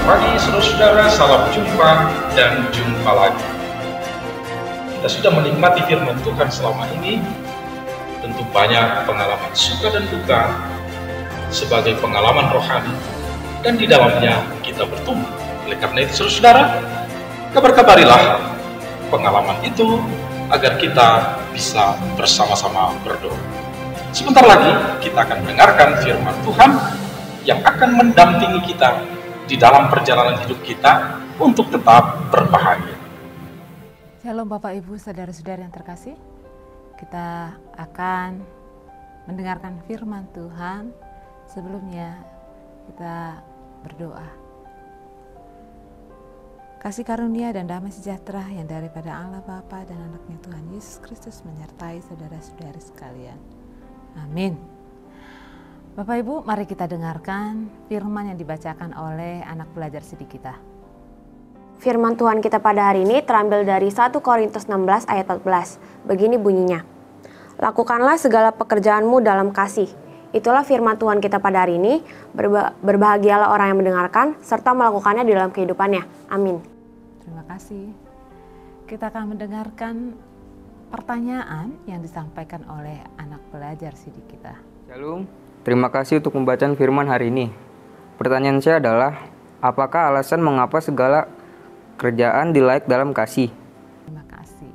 Selamat pagi saudara-saudara, salam jumpa dan jumpa lagi. Kita sudah menikmati firman Tuhan selama ini, tentu banyak pengalaman suka dan duka sebagai pengalaman rohani, dan di dalamnya kita bertumbuh. Oleh karena itu saudara-saudara, kabar-kabarilah pengalaman itu agar kita bisa bersama-sama berdoa. Sebentar lagi kita akan mendengarkan firman Tuhan yang akan mendampingi kita di dalam perjalanan hidup kita untuk tetap berbahagia. Shalom Bapak Ibu, saudara-saudara yang terkasih. Kita akan mendengarkan firman Tuhan. Sebelumnya kita berdoa. Kasih karunia dan damai sejahtera yang daripada Allah Bapa dan anaknya Tuhan Yesus Kristus menyertai saudara-saudari sekalian. Amin. Bapak Ibu, mari kita dengarkan firman yang dibacakan oleh anak pelajar sidik kita. Firman Tuhan kita pada hari ini terambil dari 1 Korintus 16 ayat 14. Begini bunyinya. Lakukanlah segala pekerjaanmu dalam kasih. Itulah firman Tuhan kita pada hari ini. Berbahagialah orang yang mendengarkan serta melakukannya di dalam kehidupannya. Amin. Terima kasih. Kita akan mendengarkan pertanyaan yang disampaikan oleh anak pelajar sidik kita. Shalom. Terima kasih untuk pembacaan firman hari ini. Pertanyaan saya adalah, apakah alasan mengapa segala kerjaan dilayak dalam kasih? Terima kasih.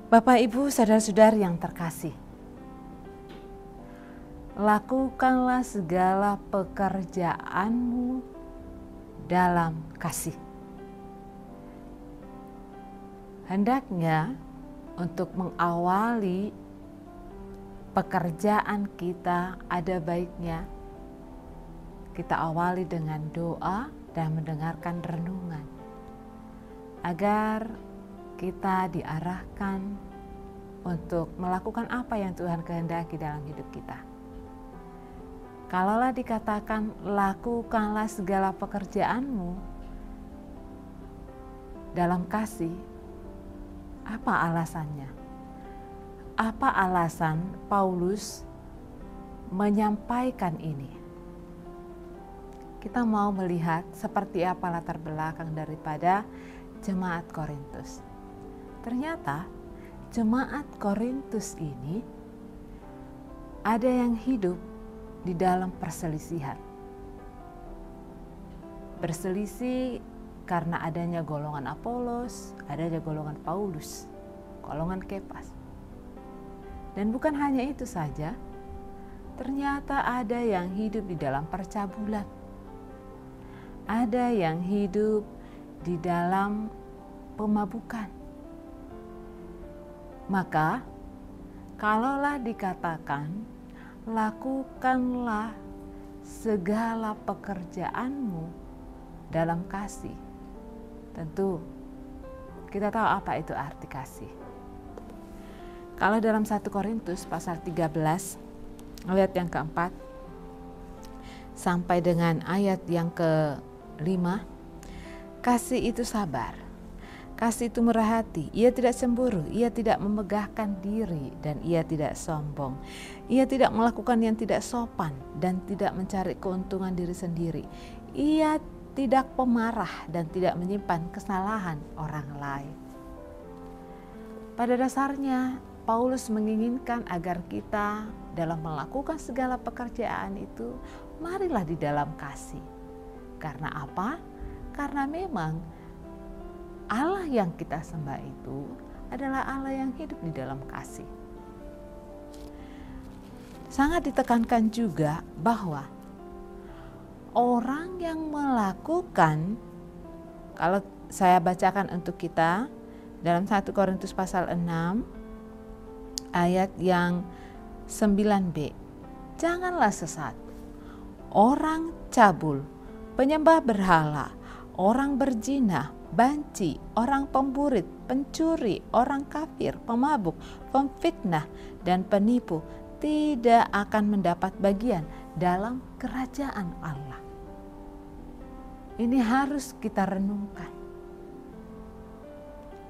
Bapak Ibu, saudara-saudari yang terkasih. Lakukanlah segala pekerjaanmu dalam kasih. Hendaknya untuk mengawali pekerjaan kita ada baiknya kita awali dengan doa dan mendengarkan renungan agar kita diarahkan untuk melakukan apa yang Tuhan kehendaki dalam hidup kita. Kalaulah dikatakan lakukanlah segala pekerjaanmu dalam kasih, apa alasannya? Apa alasan Paulus menyampaikan ini? Kita mau melihat seperti apa latar belakang daripada jemaat Korintus. Ternyata jemaat Korintus ini ada yang hidup di dalam perselisihan. Berselisih karena adanya golongan Apolos, adanya golongan Paulus, golongan Kefas. Dan bukan hanya itu saja, ternyata ada yang hidup di dalam percabulan. Ada yang hidup di dalam pemabukan. Maka, kalaulah dikatakan, lakukanlah segala pekerjaanmu dalam kasih. Tentu, kita tahu apa itu arti kasih. Kalau dalam 1 Korintus pasal 13 ayat yang keempat sampai dengan ayat yang ke-5, kasih itu sabar, kasih itu murah hati, ia tidak cemburu, ia tidak memegahkan diri, dan ia tidak sombong. Ia tidak melakukan yang tidak sopan dan tidak mencari keuntungan diri sendiri. Ia tidak pemarah dan tidak menyimpan kesalahan orang lain. Pada dasarnya Paulus menginginkan agar kita dalam melakukan segala pekerjaan itu, marilah di dalam kasih. Karena apa? Karena memang Allah yang kita sembah itu adalah Allah yang hidup di dalam kasih. Sangat ditekankan juga bahwa orang yang melakukan, kalau saya bacakan untuk kita dalam 1 Korintus pasal 6, ayat yang 9b. Janganlah sesat. Orang cabul, penyembah berhala, orang berzina, banci, orang pemburit, pencuri, orang kafir, pemabuk, pemfitnah, dan penipu tidak akan mendapat bagian dalam kerajaan Allah. Ini harus kita renungkan.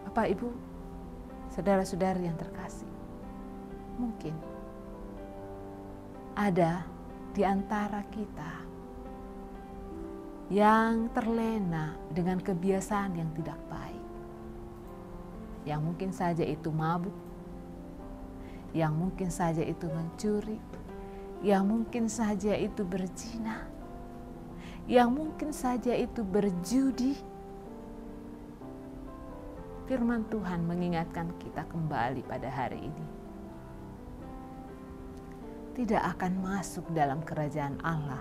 Bapak, Ibu, saudara-saudari yang terkasih. Mungkin ada di antara kita yang terlena dengan kebiasaan yang tidak baik, yang mungkin saja itu mabuk, yang mungkin saja itu mencuri, yang mungkin saja itu berzina, yang mungkin saja itu berjudi. Firman Tuhan mengingatkan kita kembali pada hari ini. Tidak akan masuk dalam kerajaan Allah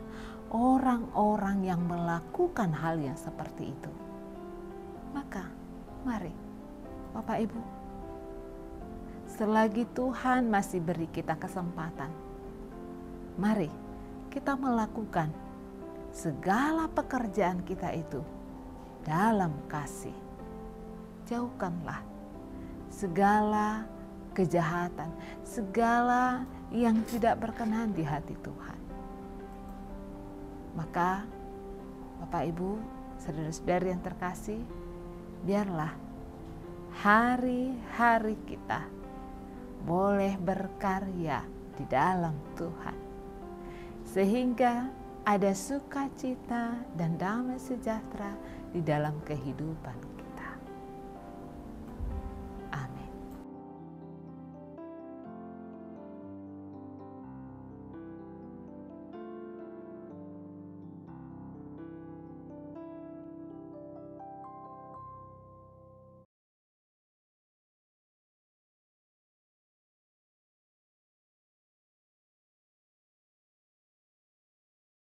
orang-orang yang melakukan hal yang seperti itu. Maka, mari Bapak Ibu, selagi Tuhan masih beri kita kesempatan, mari kita melakukan segala pekerjaan kita itu dalam kasih. Jauhkanlah segala kejahatan, segala yang tidak berkenan di hati Tuhan. Maka Bapak Ibu, saudara-saudari yang terkasih, biarlah hari-hari kita boleh berkarya di dalam Tuhan, sehingga ada sukacita dan damai sejahtera di dalam kehidupan kita. Amin.